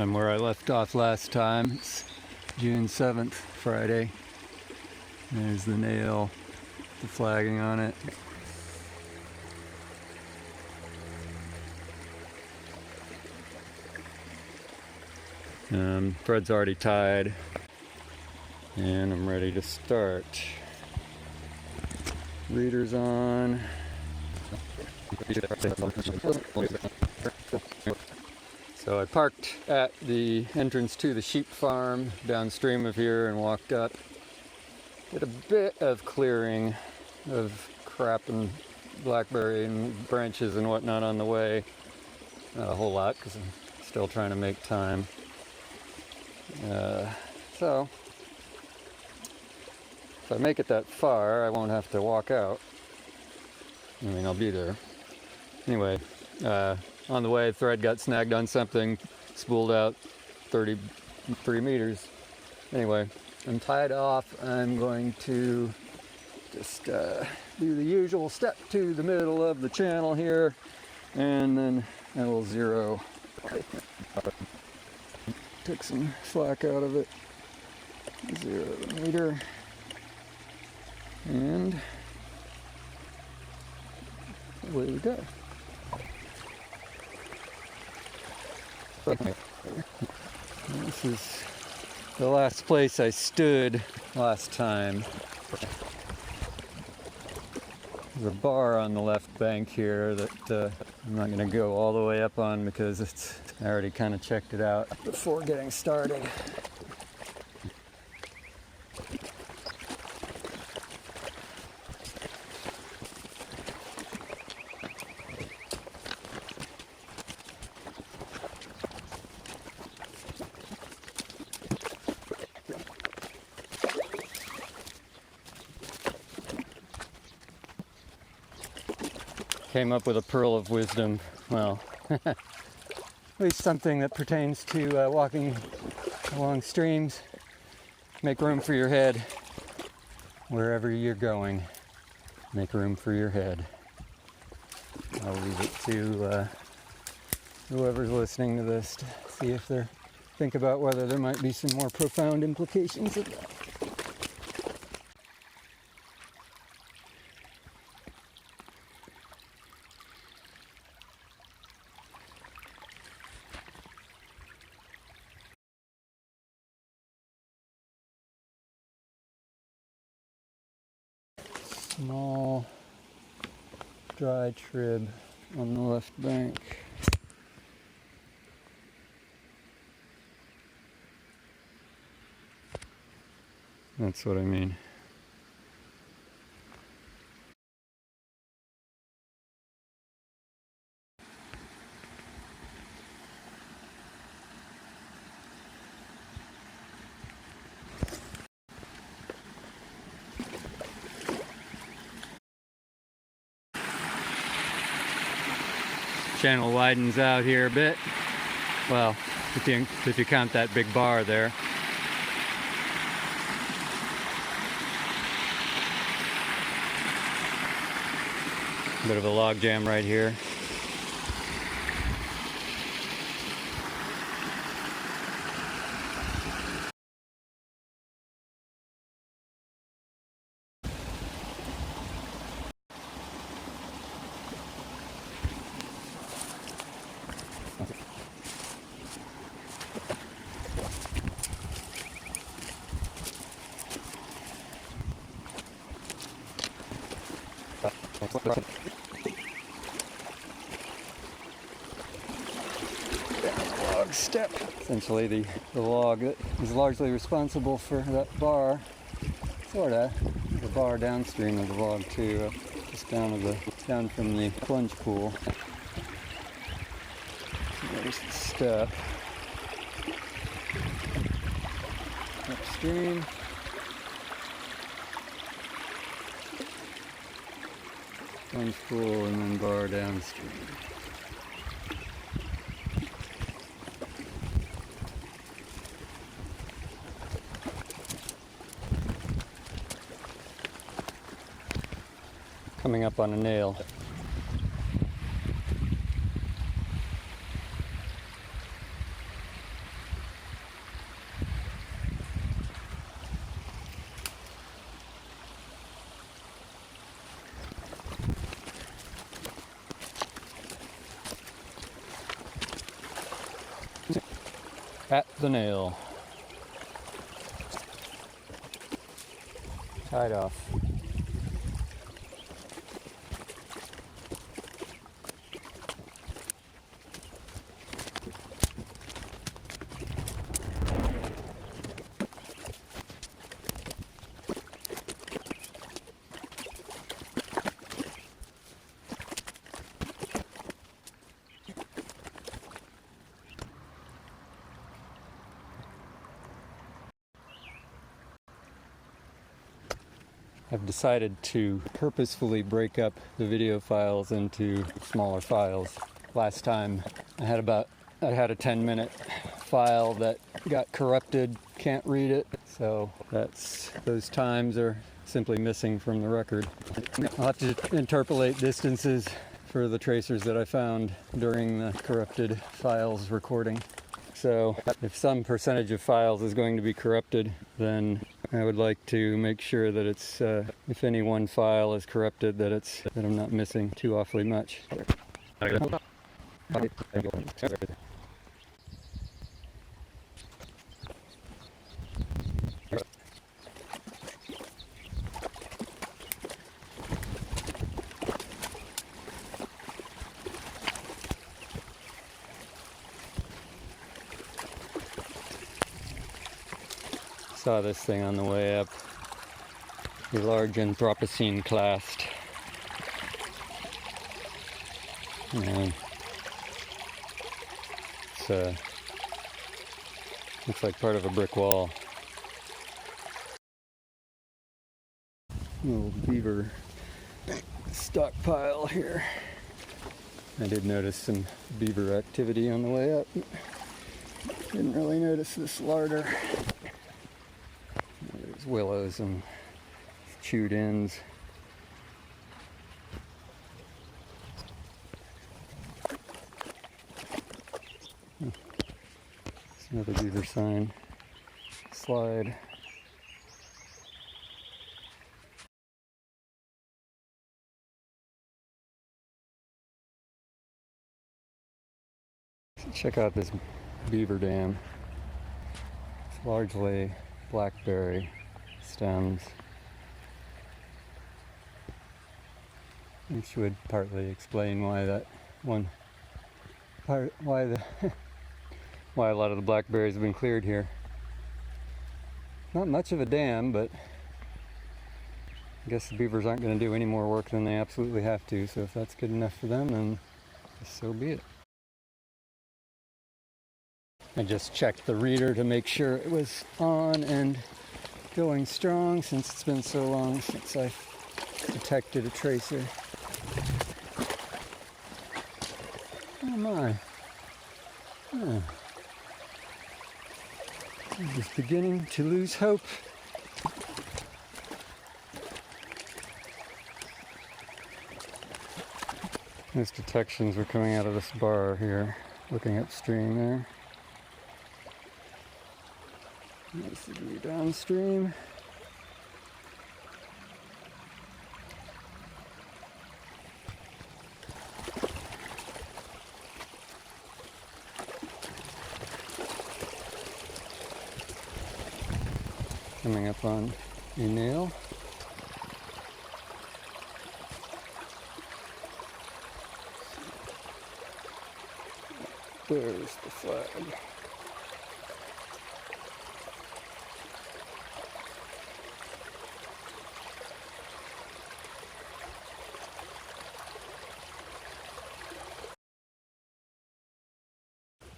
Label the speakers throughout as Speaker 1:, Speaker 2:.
Speaker 1: I'm where I left off last time. It's June 7th, Friday. There's the nail, the flagging on it. Thread's already tied, and I'm ready to start. Reader's on. So I parked at the entrance to the sheep farm downstream of here and walked up. Did a bit of clearing of crap and blackberry and branches and whatnot on the way. Not a whole lot because I'm still trying to make time. So if I make it that far, I won't have to walk out. I mean, I'll be there. Anyway, on the way, thread got snagged on something, spooled out 33 meters. Anyway, I'm tied off. I'm going to just do the usual step to the middle of the channel here, and then I will zero. Take some slack out of it. Zero the meter. And away we go. This is the last place I stood last time. There's a bar on the left bank here that I'm not going to go all the way up on because I already kind of checked it out before getting started. Came up with a pearl of wisdom. Well, at least something that pertains to walking along streams. Make room for your head. Wherever you're going, make room for your head. I'll leave it to whoever's listening to this to see if they think about whether there might be some more profound implications of that. Small dry trib on the left bank. That's what I mean. Channel widens out here a bit. Well, if you count that big bar there. Bit of a log jam right here. Log step. Essentially the log that is largely responsible for that bar. Sorta. The bar downstream of the log too, just down from the plunge pool. There's the step. Upstream. Plunge pool and then bar downstream. Coming up on a nail. At the nail. Tied off. I've decided to purposefully break up the video files into smaller files. Last time I had a 10-minute file that got corrupted, can't read it, so those times are simply missing from the record. I'll have to interpolate distances for the tracers that I found during the corrupted files recording. So if some percentage of files is going to be corrupted, then I would like to make sure that it's, if any one file is corrupted, that I'm not missing too awfully much. Saw this thing on the way up. A large Anthropocene clast. And it's looks like part of a brick wall. Little beaver stockpile here. I did notice some beaver activity on the way up. Didn't really notice this larder. There's willows and chewed ends. There's another beaver sign. Slide. Check out this beaver dam. It's largely blackberry stems, which would partly explain why why a lot of the blackberries have been cleared here. Not much of a dam, but I guess the beavers aren't going to do any more work than they absolutely have to, so if that's good enough for them, then so be it. I just checked the reader to make sure it was on and going strong, since it's been so long since I detected a tracer. Oh my. Oh. I'm just beginning to lose hope. Those detections were coming out of this bar here, looking upstream there. Nice to be downstream. Coming up on a nail. There's the flag.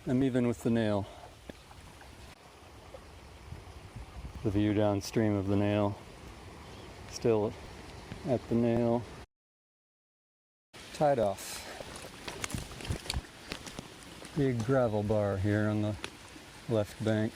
Speaker 1: I'm even with the nail. The view downstream of the nail. Still at the nail. Tied off. Big gravel bar here on the left bank.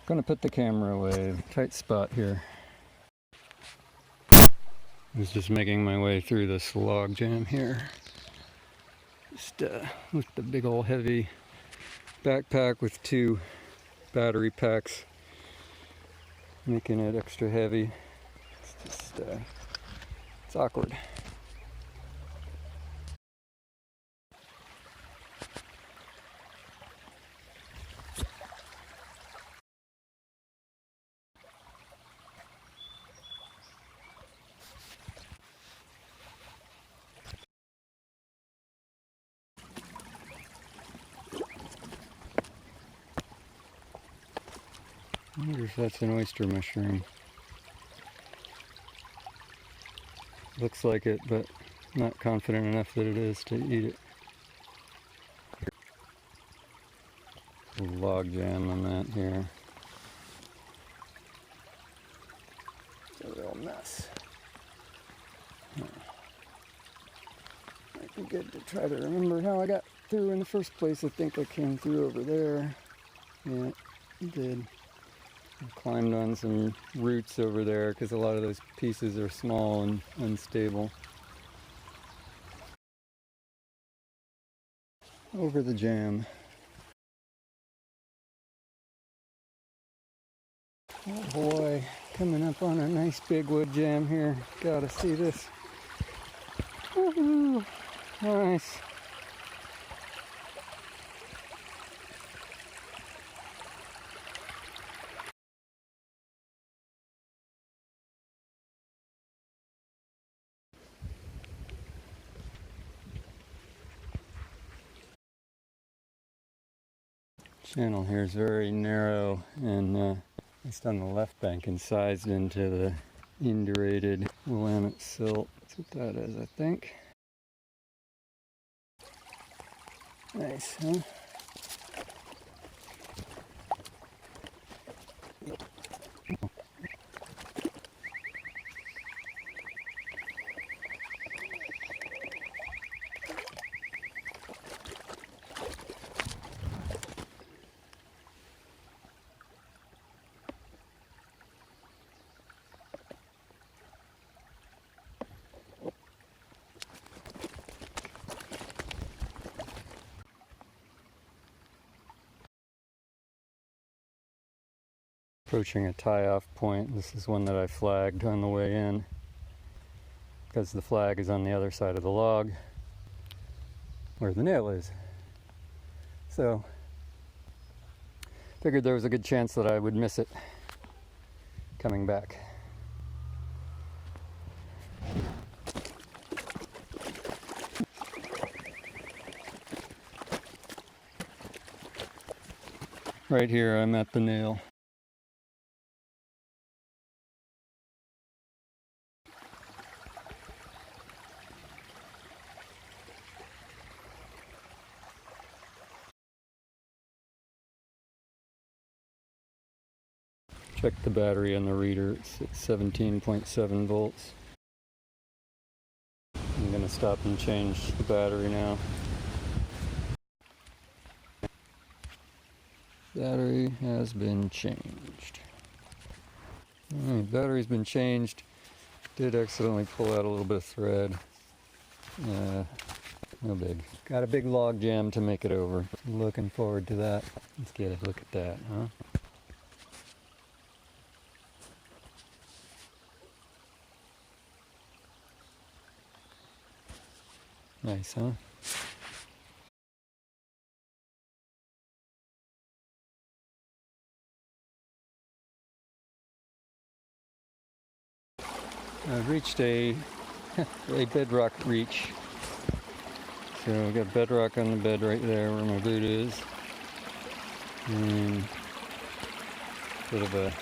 Speaker 1: I'm gonna put the camera away. Tight spot here. I was just making my way through this log jam here. Just with the big old heavy backpack with 2 battery packs, making it extra heavy. It's just, it's awkward. I wonder if that's an oyster mushroom. Looks like it, but not confident enough that it is to eat it. A log jam on that here. It's a real mess. Might be good to try to remember how I got through in the first place. I think I came through over there. Yeah, I did. I climbed on some roots over there because a lot of those pieces are small and unstable. Over the jam. Oh boy, coming up on a nice big wood jam here. Gotta see this. Woohoo! Nice. Channel here is very narrow and just on the left bank and sized into the indurated Willamette silt. That's what that is, I think. Nice, huh? Approaching a tie-off point. This is one that I flagged on the way in because the flag is on the other side of the log where the nail is. So figured there was a good chance that I would miss it coming back. Right here I'm at the nail. Check the battery on the reader, it's at 17.7 volts. I'm going to stop and change the battery now. Battery has been changed. Alright, battery's been changed. Did accidentally pull out a little bit of thread. No big. Got a big log jam to make it over. Looking forward to that. Let's get a look at that, huh? Nice, huh? I've reached a bedrock reach. So I've got bedrock on the bed right there where my boot is. And sort of a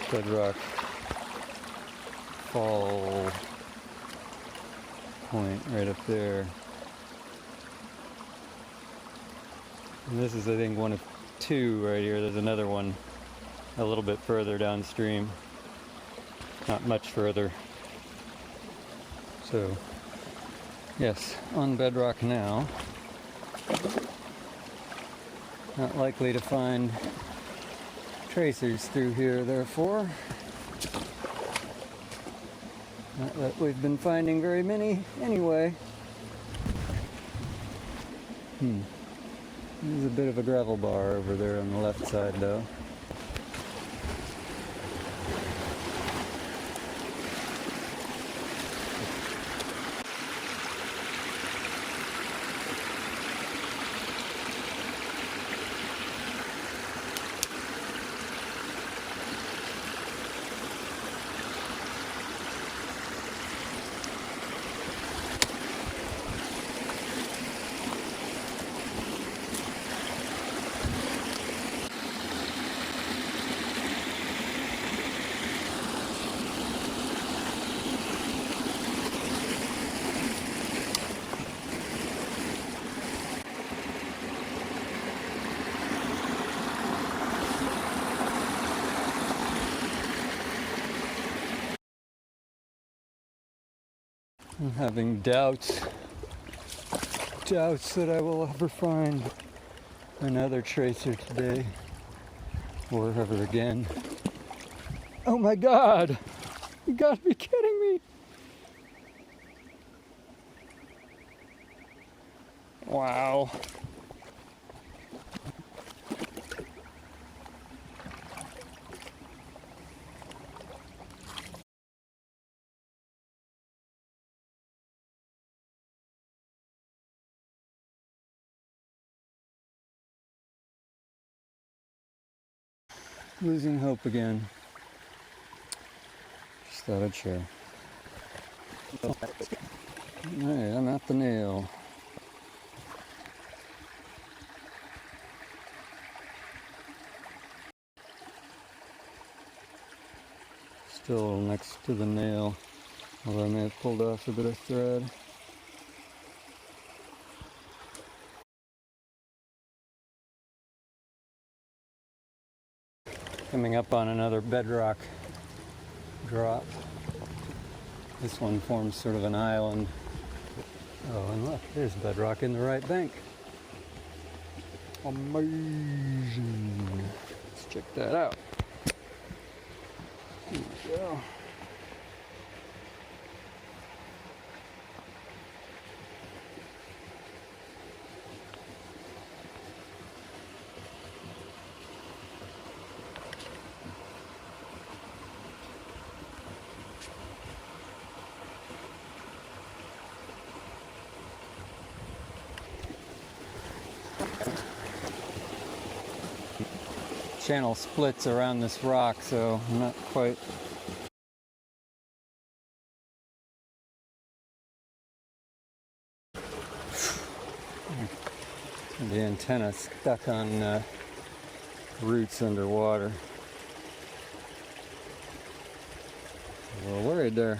Speaker 1: bedrock fall point right up there. And this is, I think, one of 2 right here. There's another one a little bit further downstream. Not much further. So, yes, on bedrock now. Not likely to find tracers through here, therefore. Not that we've been finding very many anyway. There's a bit of a gravel bar over there on the left side though. I'm having doubts that I will ever find another tracer today or ever again. Oh my God! You gotta be kidding me! Wow. Losing hope again. Just thought I'd share. Hey, I'm at the nail. Still next to the nail, although I may have pulled off a bit of thread. Coming up on another bedrock drop. This one forms sort of an island. Oh, and look, there's bedrock in the right bank. Amazing. Let's check that out. Here we go. Channel splits around this rock, so I'm not quite. The antenna stuck on roots underwater. A little worried there.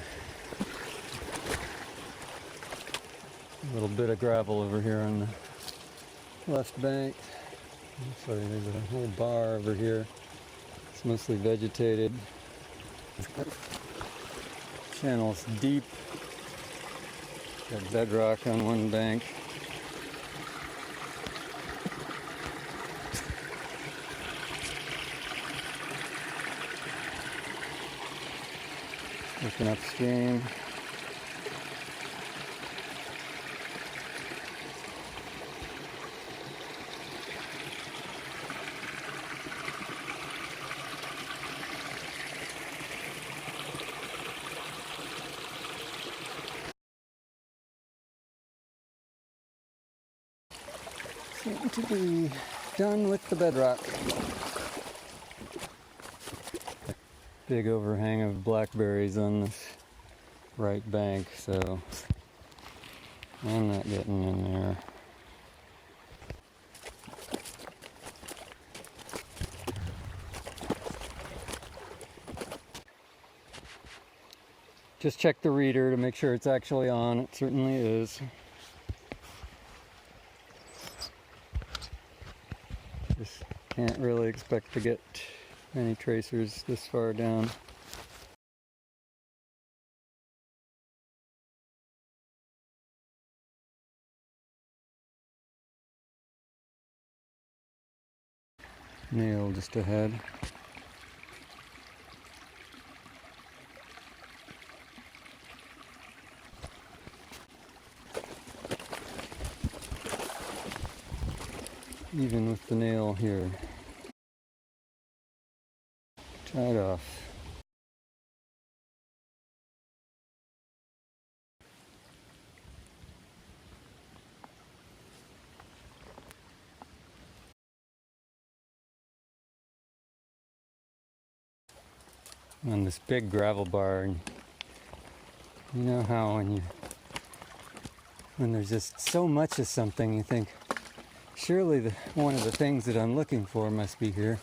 Speaker 1: A little bit of gravel over here on the left bank. So there's a whole bar over here. It's mostly vegetated. Channel's deep. Got bedrock on one bank. Looking upstream. Seem to be done with the bedrock. Big overhang of blackberries on this right bank, so I'm not getting in there. Just check the reader to make sure it's actually on. It certainly is. Just can't really expect to get any tracers this far down. Nail just ahead. even with the nail here. Try it off. On this big gravel bar, and you know how when there's just so much of something, you think, surely one of the things that I'm looking for must be here.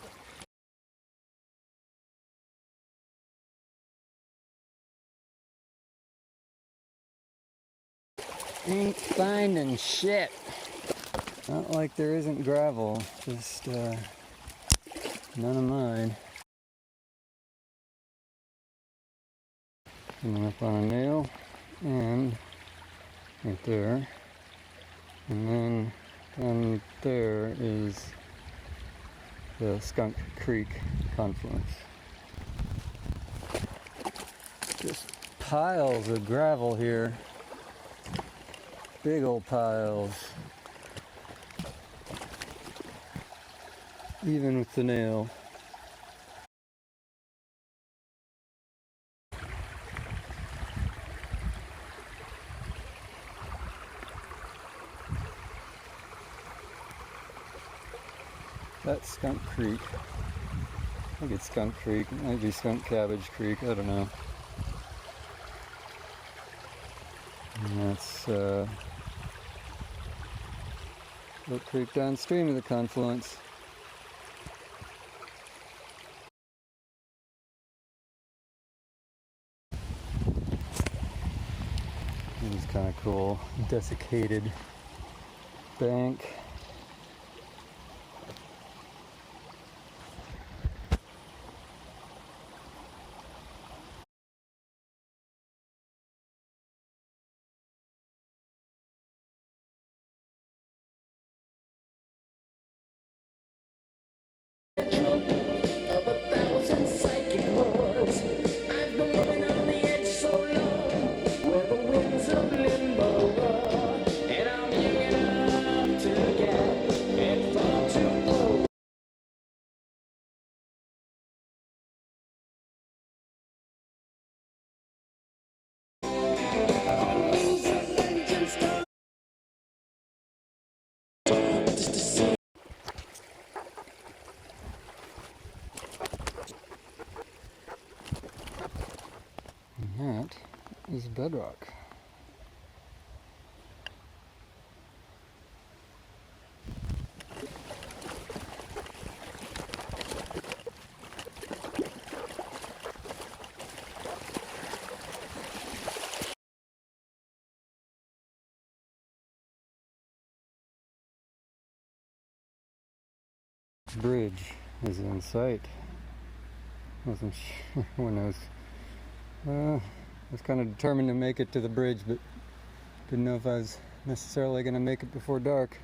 Speaker 1: Ain't finding shit. Not like there isn't gravel, just none of mine. Coming up on a nail, and right there, and then down there is the Skunk Creek confluence. Just piles of gravel here, big old piles, even with the nail. That's Skunk Creek. I think it's Skunk Creek. It might be Skunk Cabbage Creek. I don't know. And that's Oak Creek downstream of the confluence. This is kind of cool. Desiccated bank. And that is bedrock. Bridge is in sight. Wasn't sure when I was kind of determined to make it to the bridge, but didn't know if I was necessarily going to make it before dark.